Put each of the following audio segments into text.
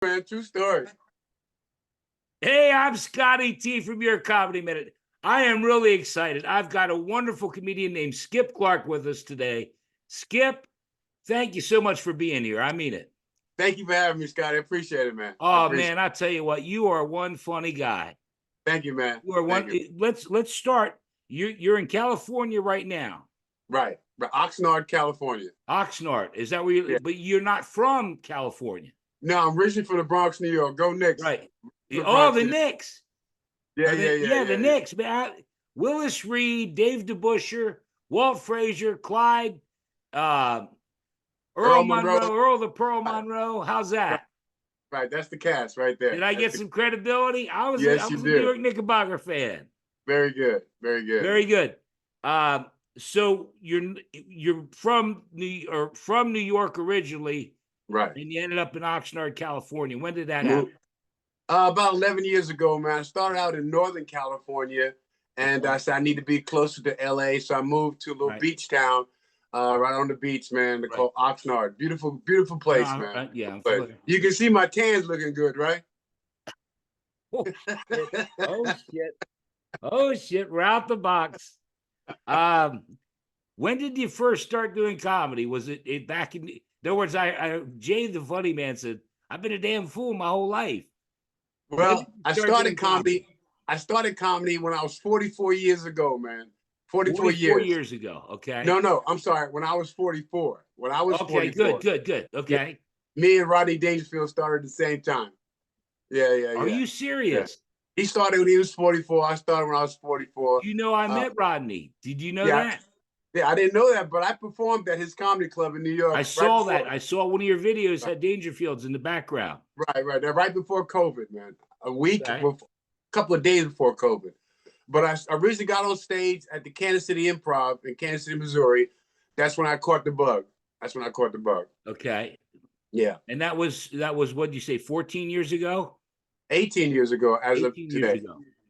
man. True story. Hey, I'm Scotty T from Your Comedy Minute. I am really excited. I've got a wonderful comedian named Skip Clark with us today. Skip, thank you so much for being here. I mean it. Thank you for having me, Scott. I appreciate it, man. Oh man, I tell you what, you are one funny guy. Thank you, man. You are one. Thank you. Let's start. You're in California right now. Right. Oxnard, California. Oxnard, is that where you? Yeah. But you're not from California. No, I'm originally from the Bronx, New York. Go Knicks. Right. The Oh, Bronx, the yeah. Knicks. Yeah, The Knicks. Man, Willis Reed, Dave DeBuscher, Walt Frazier, Clyde, Earl Monroe, Earl the Pearl Monroe. How's that? Right, that's the cast right there. Did I get some credibility? I was Yes, a you New did. York Knickerbocker fan. Very good. Very good. Very good. So you're from New York originally, Right. and you ended up in Oxnard, California. When did that happen? About 11 years ago, man. I started out in Northern California, and I said I need to be closer to LA, so I moved to a little beach town, right on the beach, man. They're called Oxnard. Beautiful, beautiful place, man. Yeah, you can see my tan's looking good, right? Oh shit! Oh shit! Oh shit! We're out the box. When did you first start doing comedy? Was it back in other words, Jay the Funny Man said, I've been a damn fool my whole life. Well, I started comedy. I started comedy when I was 44 years ago, man. 44 years ago. Okay. No, I'm sorry. When I was 44. When I was 44. Good. Okay. Yeah. Me and Rodney Dangerfield started at the same time. Yeah. Are you serious? Yeah. He started when he was 44. I started when I was 44. You know, I met Rodney. Did you know that? Yeah, I didn't know that, but I performed at his comedy club in New York. I saw that. I saw one of your videos had Dangerfield's in the background. Right. Right before COVID, man. A couple of days before COVID. But I originally got on stage at the Kansas City Improv in Kansas City, Missouri. That's when I caught the bug. Okay. Yeah. And that was what did you say, 14 years ago? 18 years ago, as of today.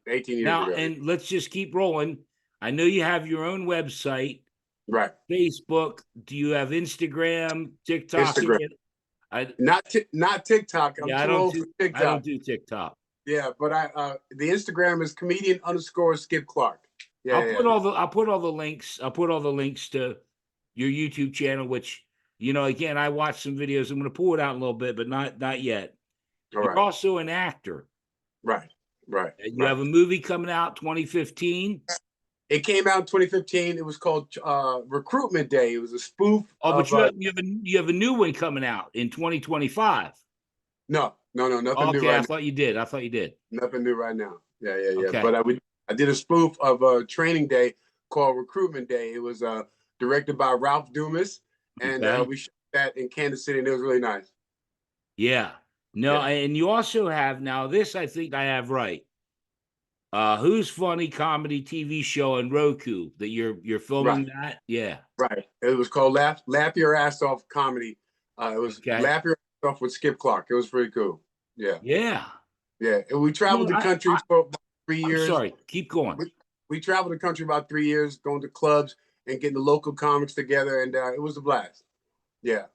18 years ago. And let's just keep rolling. I know you have your own website. Right. Facebook. Do you have Instagram, TikTok? Instagram. Not TikTok. I'm too old for TikTok. I don't do TikTok. Yeah, but the Instagram is comedian_Skip Clark. Yeah, I'll put all the links. I'll put all the links to your YouTube channel, which, you know, again, I watched some videos. I'm going to pull it out a little bit, but not yet. You're also an actor. Right. You have a movie coming out 2015. It came out in 2015. It was called Recruitment Day. It was a spoof. Oh, but you have a new one coming out in 2025. No, nothing new right now. I thought you did. Nothing new right now. Yeah. Okay. But I did a spoof of a training day called Recruitment Day. It was directed by Ralph Dumas, and we shot that in Kansas City, and it was really nice. Yeah. No, and you also have, now this I think I have right. Who's Funny comedy TV show on Roku that you're filming that? Yeah. Right. It was called Laugh Your Ass Off Comedy. It was Laugh Your Ass Off with Skip Clark. It was pretty cool. Yeah. Yeah. Yeah. And we traveled the country for about 3 years. I'm sorry. Keep going. We traveled the country about 3 years, going to clubs and getting the local comics together, and it was a blast. Yeah.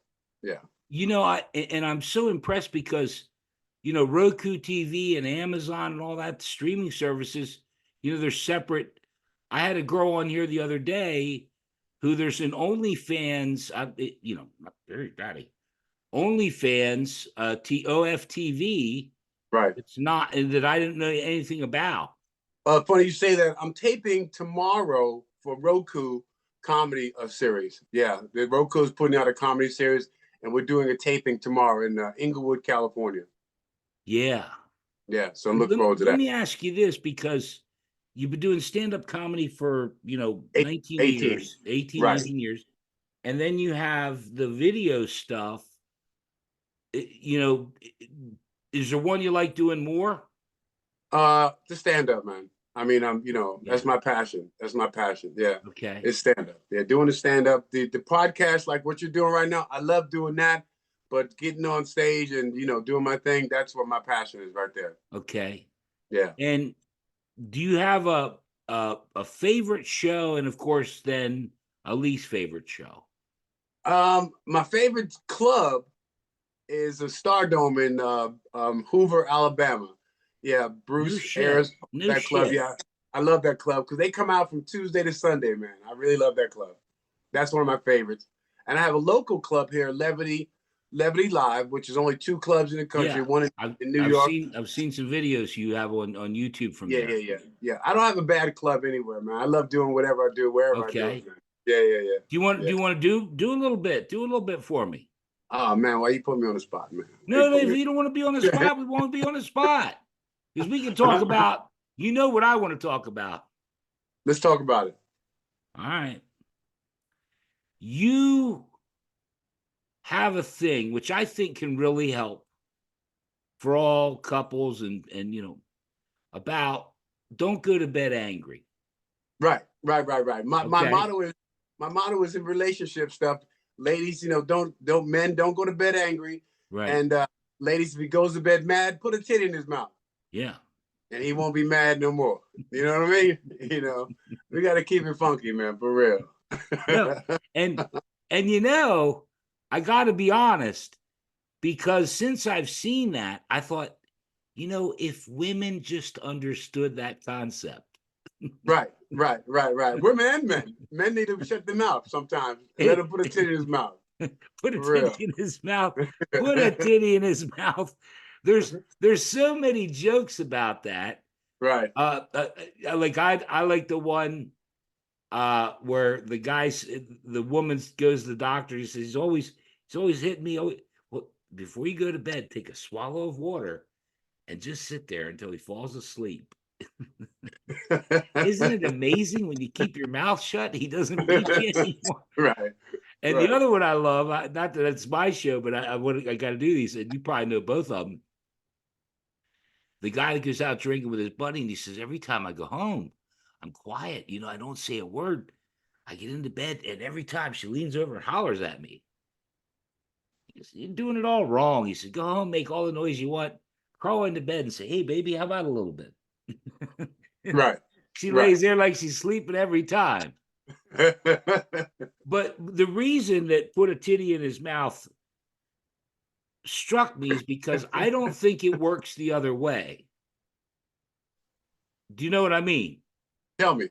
You know, I'm so impressed because, you know, Roku TV and Amazon and all that streaming services, you know, they're separate. I had a girl on here the other day who there's an OnlyFans, you know, not very daddy, OnlyFans, OFTV. Right. It's not that I didn't know anything about. Funny you say that. I'm taping tomorrow for Roku comedy series. Yeah, the Roku is putting out a comedy series, and we're doing a taping tomorrow in Inglewood, California. Yeah. So I'm looking forward to that. Let me ask you this, because you've been doing stand-up comedy for, you know, 18 years. And then you have the video stuff. You know, is there one you like doing more? The stand-up, man. I mean, that's my passion. Yeah. Okay. It's stand-up. Yeah, doing the stand-up. The podcast, like what you're doing right now, I love doing that. But getting on stage and, you know, doing my thing, that's what my passion is right there. Okay. Yeah. And do you have a favorite show, and of course then a least favorite show? My favorite club is a Stardome in Hoover, Alabama. Yeah, No Bruce shit. Ayers, No that club. shit. Yeah, I love that club because they come out from Tuesday to Sunday, man. I really love that club. That's one of my favorites. And I have a local club here, Levity Live, which is only 2 clubs in the country. Yeah. One in New York. I've seen some videos you have on YouTube from there. Yeah. I don't have a bad club anywhere, man. I love doing whatever I do, wherever I do Okay. it, man. Yeah. Do you want to do a little bit? Do a little bit for me. Oh man, why you put me on the spot, man? No, if you don't want to be on the spot, we won't be on the spot. Because we can talk about, you know what I want to talk about. Let's talk about it. All right. You have a thing which I think can really help for all couples and you know, about don't go to bed angry. Right. My Okay. my motto is in relationship stuff. Ladies, you know, don't go to bed angry. Right. And ladies, if he goes to bed mad, put a titty in his mouth. Yeah. And he won't be mad no more. You know what I mean? You know, we got to keep it funky, man, for real. No. And you know, I got to be honest, because since I've seen that, I thought, you know, if women just understood that concept. Right. Women and men. Men need to shut their mouth sometimes. Let him put a titty in his mouth. Put a titty in his mouth. Put a titty in his mouth. There's so many jokes about that. Right. Like I like the one where the woman goes to the doctor. He says he's always hitting me. Well, before you go to bed, take a swallow of water and just sit there until he falls asleep. Isn't it amazing when you keep your mouth shut, he doesn't beat you anymore? Right. And the other one I love, not that it's my show, but I got to do these, and you probably know both of them. The guy that goes out drinking with his buddy, and he says, every time I go home, I'm quiet. You know, I don't say a word. I get into bed, and every time she leans over and hollers at me. He goes, you're doing it all wrong. He said, go home, make all the noise you want, crawl into bed and say, hey, baby, how about a little bit? Right. She lays there like she's sleeping every time. But the reason that put a titty in his mouth struck me is because I don't think it works the other way. Do you know what I mean? Tell me.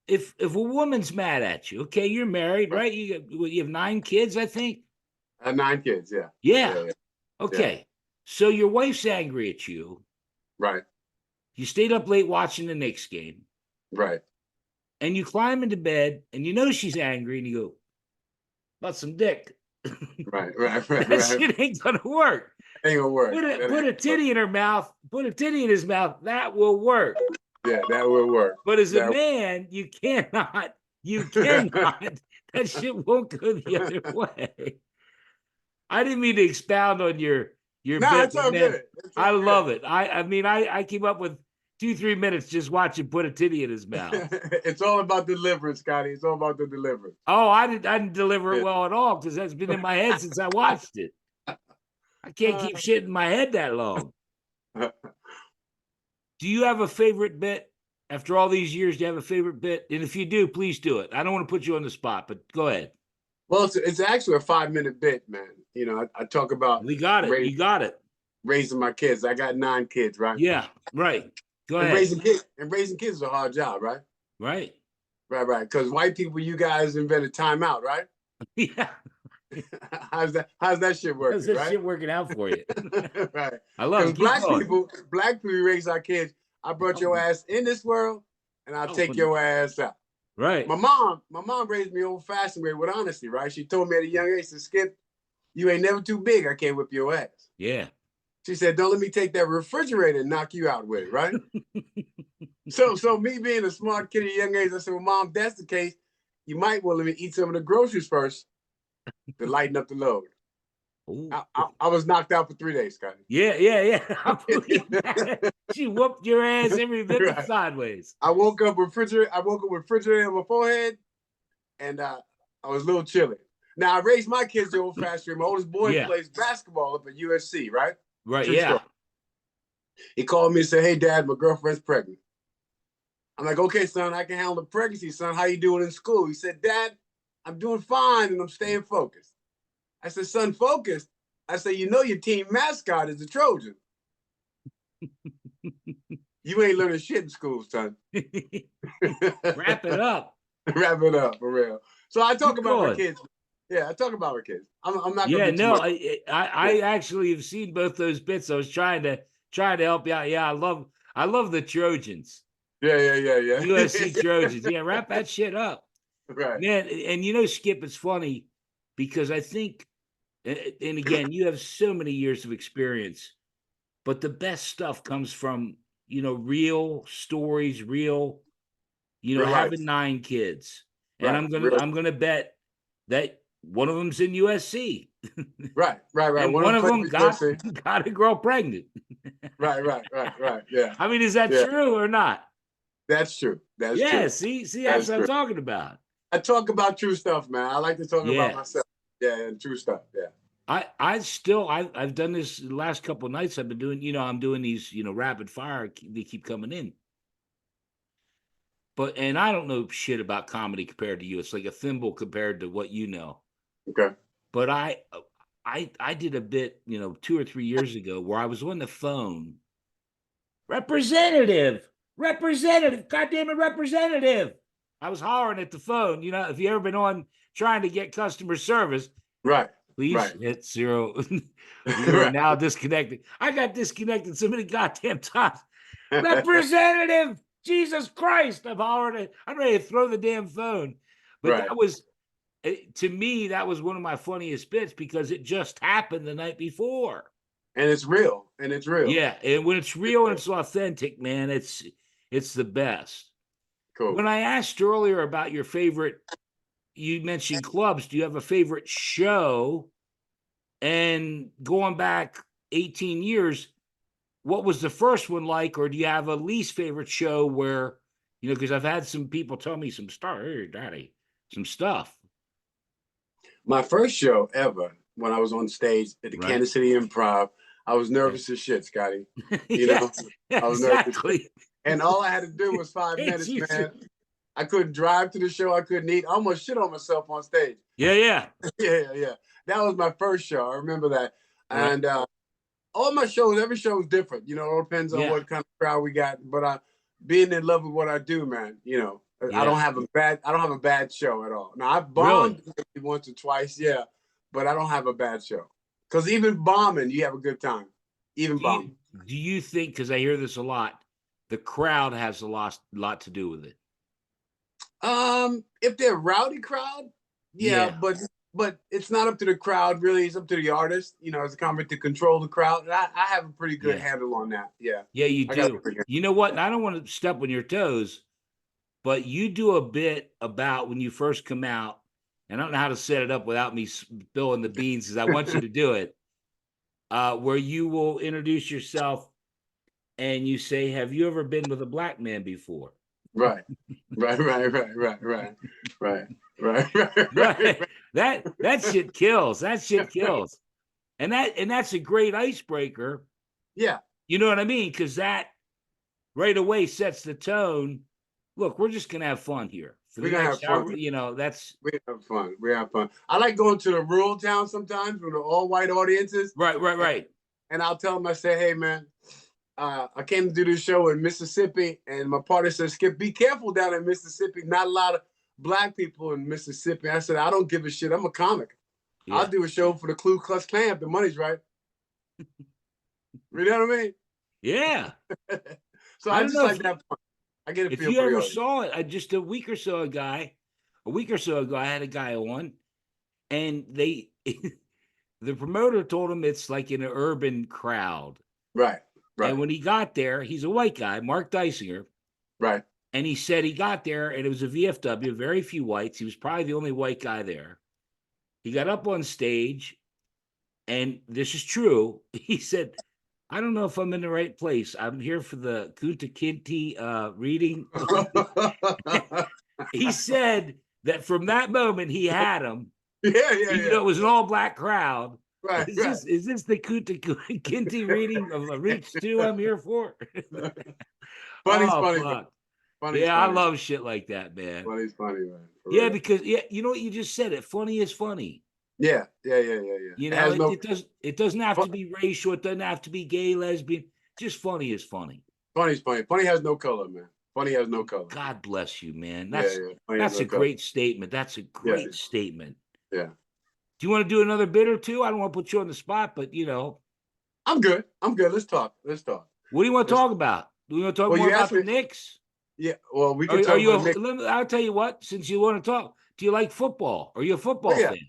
If a woman's mad at you, okay, you're married, right? You have 9 kids, I think. 9 kids, yeah. Yeah. Okay. Yeah. So your wife's angry at you. Right. You stayed up late watching the Knicks game. Right. And you climb into bed and you know she's angry and you go, about some dick. Right. That shit ain't gonna work. Ain't gonna work. Put a titty in her mouth, put a titty in his mouth, that will work. Yeah, that will work. But as a man, you cannot, that shit won't go the other way. I didn't mean to expound on your bit. It's all good. I love it. I mean, I came up with 2-3 minutes just watching put a titty in his mouth. It's all about deliverance, Scotty. It's all about the deliverance. Oh, I didn't deliver it well at all because that's been in my head since I watched it. I can't keep shit in my head that long. Do you have a favorite bit? After all these years, do you have a favorite bit? And if you do, please do it. I don't want to put you on the spot, but go ahead. Well, it's actually a 5-minute bit, man. You know, I talk about you got it. Raising my kids. I got 9 kids, right? Yeah, right. Go ahead. Raising kids is a hard job, right? Right. Because white people, you guys invented timeout, right? Yeah. How's that shit working? How's that shit working out for you? Right. I love it. Black people raise our kids. I brought your ass in this world, and I'll take your ass out. Right. My mom raised me old-fashioned way with honesty, right? She told me at a young age to Skip, you ain't never too big. I can't whip your ass. Yeah. She said, don't let me take that refrigerator and knock you out with it, right? So me being a smart kid at a young age, I said, well, Mom, if that's the case, you might want to let me eat some of the groceries first to lighten up the load. I was knocked out for 3 days, Scotty. Yeah. I believe that. She whooped your ass every bit sideways. I woke up with refrigerator on my forehead, and I was a little chilly. Now I raised my kids the old-fashioned way. My oldest boy plays basketball up at USC, right? Right. True story. He called me and said, "Hey, Dad, my girlfriend's pregnant." I'm like, "Okay, son, I can handle the pregnancy, son. How you doing in school?" He said, "Dad, I'm doing fine and I'm staying focused." I said, "Son, focused? I said, you know, your team mascot is the Trojan. You ain't learning shit in school, son. Wrap it up. Wrap it up for real. So I talk Keep about my going. kids. Yeah, I talk about my kids. I'm not Yeah, gonna be too no, much. I actually have seen both those bits. I was trying to help you out. Yeah, I love the Trojans. Yeah. USC Trojans. Yeah, wrap that shit up. Right. Man, and you know, Skip, it's funny because I think, and again, you have so many years of experience, but the best stuff comes from, you know, real stories, real, you know, Real life. having 9 kids. And Right. I'm gonna bet that one of them's in USC. Right. And One one of of them them plays for USC. got a girl pregnant. Right. Yeah. I mean, is that Yeah. true or not? That's true. That's Yeah, true. see, That's that's what I'm true. talking about. I talk about true stuff, man. I like to talk about Yeah. myself. Yeah, and true stuff. Yeah. I've done this the last couple of nights. I've been doing, you know, I'm doing these, you know, rapid fire. They keep coming in. But and I don't know shit about comedy compared to you. It's like a thimble compared to what you know. Okay. But I did a bit, you know, 2 or 3 years ago where I was on the phone. Representative, goddamn it, representative. I was hollering at the phone. You know, if you ever been on trying to get customer service, Right. please Right. hit 0. You are Right. now disconnected. I got disconnected so many goddamn times. Representative, Jesus Christ! I'm ready to throw the damn phone. But Right. that was, to me, that was one of my funniest bits because it just happened the night before. And it's real. And it's real. Yeah, and when it's real and it's authentic, man, it's the best. Cool. When I asked earlier about your favorite, you mentioned clubs. Do you have a favorite show? And going back 18 years, what was the first one like? Or do you have a least favorite show where, you know, because I've had some people tell me some stuff, hey, daddy, some stuff. My first show ever, when I was on stage at the Right. Kansas City Improv, I was nervous as shit, Scotty. You know, I was nervous. Exactly. And all I had to do was 5 minutes, man. I couldn't drive to the show. I couldn't eat. I almost shit on myself on stage. Yeah. Yeah. That was my first show. I remember that. Right. And all my shows, every show is different. You know, it all depends on what kind of crowd we got. But being in love with what I do, man, you know, I don't have a bad show at all. Now I've bombed once or twice, yeah, but I don't have a bad show. Because even bombing, you have a good time. Even bombing. Do you think, because I hear this a lot, the crowd has a lot to do with it? If they're a rowdy crowd, yeah. But it's not up to the crowd, really. It's up to the artist, you know, as a comic to control the crowd. And I have a pretty good handle on that. Yeah. Yeah, you do. You know what? And I don't want to step on your toes, but you do a bit about when you first come out, and I don't know how to set it up without me spilling the beans, because I want you to do it, where you will introduce yourself and you say, have you ever been with a black man before? Right. That shit kills. That shit kills. And that's a great icebreaker. Yeah. You know what I mean? Because that right away sets the tone. Look, we're just gonna have fun here. We're gonna have fun. You know, we have fun. We have fun. I like going to the rural town sometimes with the all white audiences. Right. And I'll tell them, I say, hey man, I came to do this show in Mississippi, and my partner said, Skip, be careful down in Mississippi. Not a lot of black people in Mississippi. I said, I don't give a shit. I'm a comic. Yeah. I'll do a show for the Ku Klux Klan if the money's right. You know what I mean? Yeah. So I just like that fun. I get a feel. If you ever saw it, just a week or so ago, I had a guy on, and the promoter told him it's like in an urban crowd. Right. And when he got there, he's a white guy, Mark Dysinger. Right. And he said he got there, and it was a VFW, very few whites. He was probably the only white guy there. He got up on stage, and this is true. He said, I don't know if I'm in the right place. I'm here for the Kunta Kinte reading. He said that from that moment, he had him. Yeah. Even though it was an all-black crowd. Right. Is this the Kunta Kinte reading of Reach 2 I'm here for? Funny. I love shit like that, man. Funny, man. Yeah, because you know what you just said? It funny is funny. Yeah, yeah, yeah, yeah, yeah. You It know, has no it doesn't have to fu- be racial. It doesn't have to be gay, lesbian. Just funny is funny. funny's funny. Funny has no color, man. Funny has no color. God bless you, man. Yeah, yeah. Funny has That's no a color. great statement. That's a Yeah, great statement. yeah. Do you want to do another bit or two? I don't want to put you on the spot, but you know, I'm good. I'm good. Let's talk. Let's talk. what do you want to Let's, talk about? Do you want to talk well, more you about asked the me. Knicks? Yeah. Well, we can Are talk you? about Nick. I'll tell you what. Since you want to talk, do you like football? Are you a Oh football yeah, fan?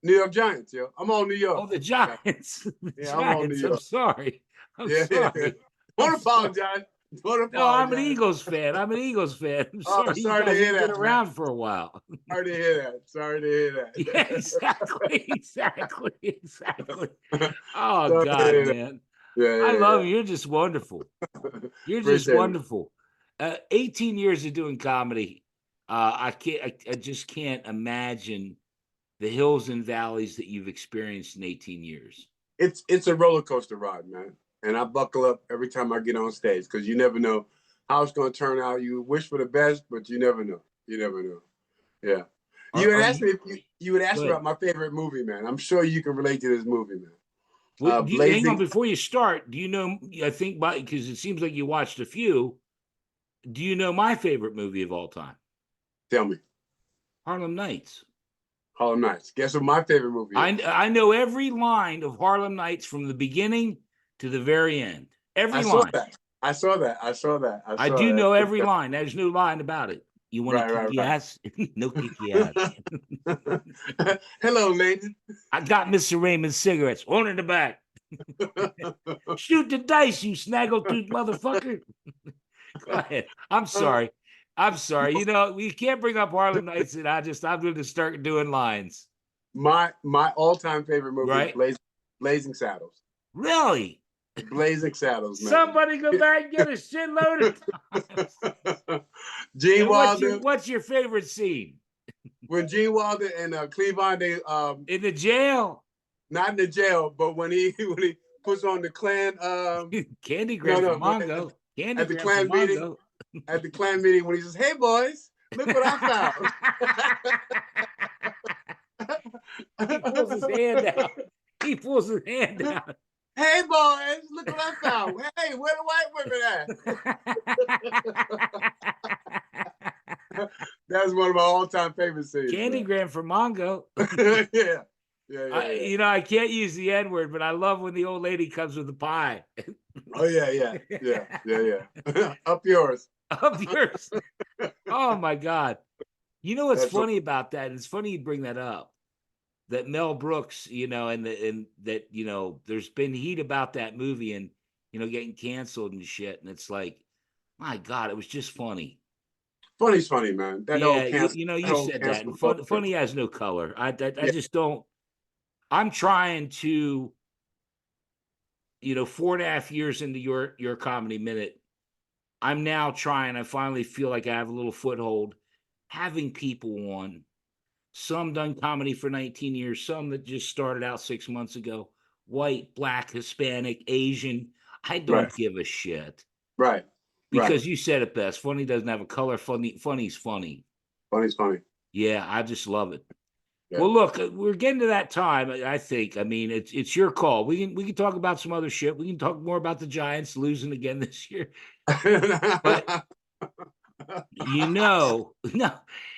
New York Giants, yo. I'm all New York. Oh, the Yeah, Giants. The yeah, I'm all New Giants. I'm York. sorry. I'm Yeah, yeah, yeah. sorry. I'm Don't sorry. apologize. Don't No, I'm an apologize. Eagles fan. I'm an Eagles fan. I'm Oh, sorry you sorry to guys hear haven't been that, man. around for a while. Sorry to hear that. Sorry to hear Yeah, exactly. that. Oh Sorry to God, hear that. man. Yeah, I yeah, love yeah. you. You're just wonderful. You're just Appreciate it. wonderful. 18 years of doing comedy. I just can't imagine the hills and valleys that you've experienced in 18 years. It's a roller coaster ride, man. And I buckle up every time I get on stage because you never know how it's going to turn out. You wish for the best, but you never know. You never know. Yeah. You had Are asked you me if you would ask go me ahead. about my favorite movie, man. I'm sure you can relate to this movie, man. Hang on Blazing. before you start. Do you know? I think because it seems like you watched a few. Do you know my favorite movie of all time? Tell me, Harlem Nights. Harlem Nights. Guess what my favorite movie is? I know every line of Harlem Nights from the beginning to the very end. I Every saw line. that. I saw that. I saw that. I I saw do know every that. line. There's no line about it. You want to Right, kick right, your right. ass? No kick your ass. Hello, lady. I got Mr. Raymond's cigarettes. One in the back. Shoot the dice, you snaggletooth motherfucker. Go ahead. I'm sorry. I'm sorry. You know, we can't bring up Harlem Nights, and I'm going to start doing lines. My all-time favorite movie is Right? Blazing Saddles. Really? Blazing Saddles, man. Somebody go back and get a shitload of times. Gene And Wilder. what's your favorite scene? When Gene Wilder and Cleavon, they In the jail? not in the jail, but when he puts on the Klan Candygram no from no Mongo. at the Candygram from Klan meeting Mongo. when he says, "Hey boys, look what I He pulls his found." hand out. He pulls his hand out. Hey boys, look what I found. Hey, where the white women at? That's one of my all-time favorite scenes. Candygram from Mongo. Yeah. Yeah. You know, I can't use the N-word, but I love when the old lady comes with the pie. Oh yeah. Up yours. Of yours. Oh my God. You know what's That's funny about that? It's funny you bring that up. That Mel Brooks, you know, and that, you know, there's been heat about that movie and, you know, getting canceled and shit. And it's like, my God, it was just funny. Funny's funny, man. That Yeah, old cancel. you know, That you old said that. cancel And culture. funny has no color. I Yeah. just don't. I'm trying to, you know, 4.5 years into your comedy minute, I'm now trying. I finally feel like I have a little foothold, having people on. Some done comedy for 19 years, some that just started out 6 months ago. White, black, Hispanic, Asian. I don't Right. give a shit. Right. Because you said it best. Funny doesn't have a color. Funny's funny. Funny's funny. Yeah, I just love it. Yeah. Well, look, we're getting to that time. I think. I mean, it's your call. We can talk about some other shit. We can talk more about the Giants losing again this year. But you know, no,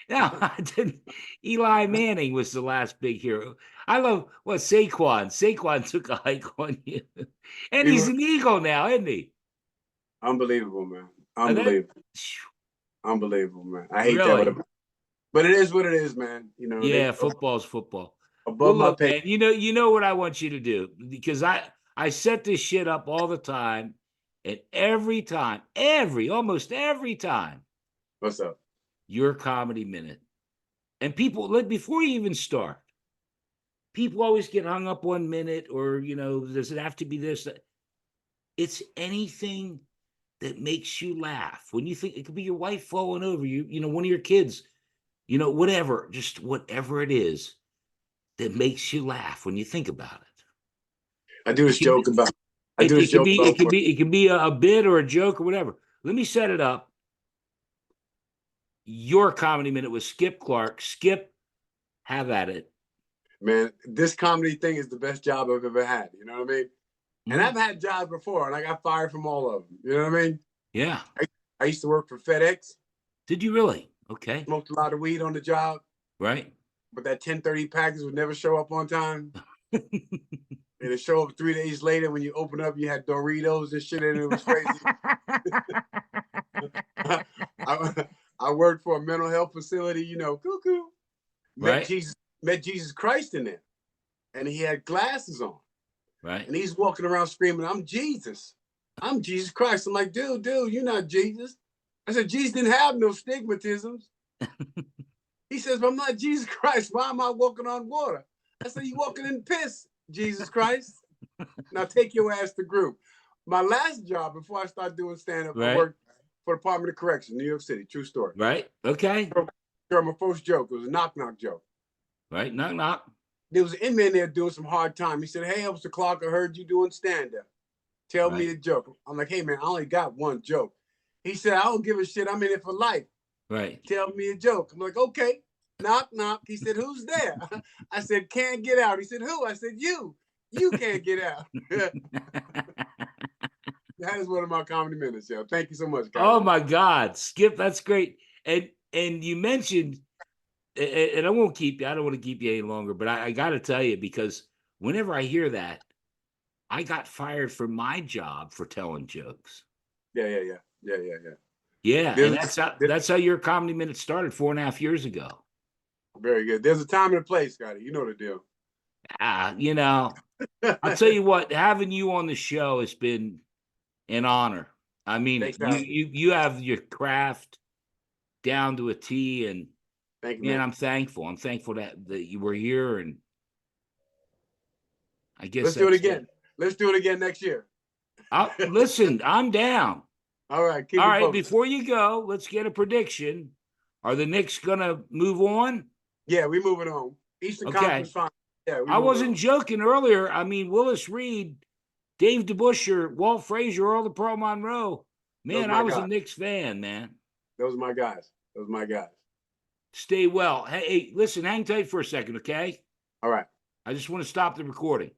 I didn't. Eli Manning was the last big hero. I love what Saquon. Saquon took a hike on you, and he's an Eagle now, isn't he? Unbelievable, man. And that, Unbelievable, man. I hate that, really, but it is what it is, man. You know, yeah, football's football. Well, above my look, pay. man, you know what I want you to do because I set this shit up all the time, and almost every time, What's up? your comedy minute, and people before you even start. People always get hung up 1 minute, or you know, does it have to be this? It's anything that makes you laugh. When you think it could be your wife falling over you, you know, one of your kids, you know, whatever, just whatever it is that makes you laugh when you think about it. I do this joke about. It could be a bit or a joke or whatever. Let me set it up. Your comedy minute was Skip Clark. Skip, have at it. man, this comedy thing is the best job I've ever had. You know what I mean? And I've had jobs before, and I got fired from all of them. You know what I mean? Yeah. I used to work for FedEx. Did you really? Okay. Smoked a lot of weed on the job. Right. But that 10:30 package would never show up on time. It'd show up 3 days later. When you open up, you had Doritos and shit, and it was crazy. I worked for a mental health facility, you know, cuckoo. Right. Met Jesus Christ in there. And he had glasses on. Right. And he's walking around screaming, I'm Jesus. I'm Jesus Christ. I'm like, dude, you're not Jesus. I said, Jesus didn't have no stigmatisms. He says, but I'm not Jesus Christ. Why am I walking on water? I said, you walking in piss, Jesus Christ. Now take your ass to group. My last job before I started doing stand-up, I worked for the Department of Corrections, New York City. True story. Right. Okay. My first joke. It was a knock-knock joke. Right. Knock, knock. There was an inmate there doing some hard time. He said, hey, Mr. Clark, I heard you doing stand-up. Tell me a joke. I'm like, hey, man, I only got one joke. He said, I don't give a shit. I'm in it for life. Right. Tell me a joke. I'm like, okay. Knock, knock. He said, who's there? I said, can't get out. He said, who? I said, you. You can't get out. That is one of my comedy minutes, yo. Thank you so much, guys. Oh my God, Skip, that's great. And you mentioned, and I won't keep you. I don't want to keep you any longer, but I got to tell you, because whenever I hear that, I got fired from my job for telling jokes. Yeah. Yeah, and that's how your comedy minute started 4.5 years ago. Very good. There's a time and a place, Scotty. You know the deal. You know, I'll tell you what, having you on the show has been an honor. I mean, you have your craft down to a T, and thank you, man, I'm thankful. I'm thankful that you were here, and I guess let's do it again. Let's do it again next year. Listen, I'm down. All right. All right. Before you go, let's get a prediction. Are the Knicks gonna move on? Yeah, we're moving on. Eastern Conference Finals. Yeah, I wasn't joking earlier. I mean, Willis Reed, Dave DeBusschere, Walt Frazier, all the Pearl Monroe. Man, I was a Knicks fan, man. Those are my guys. Stay well. Hey, listen, hang tight for a second, okay? All right. I just want to stop the recording.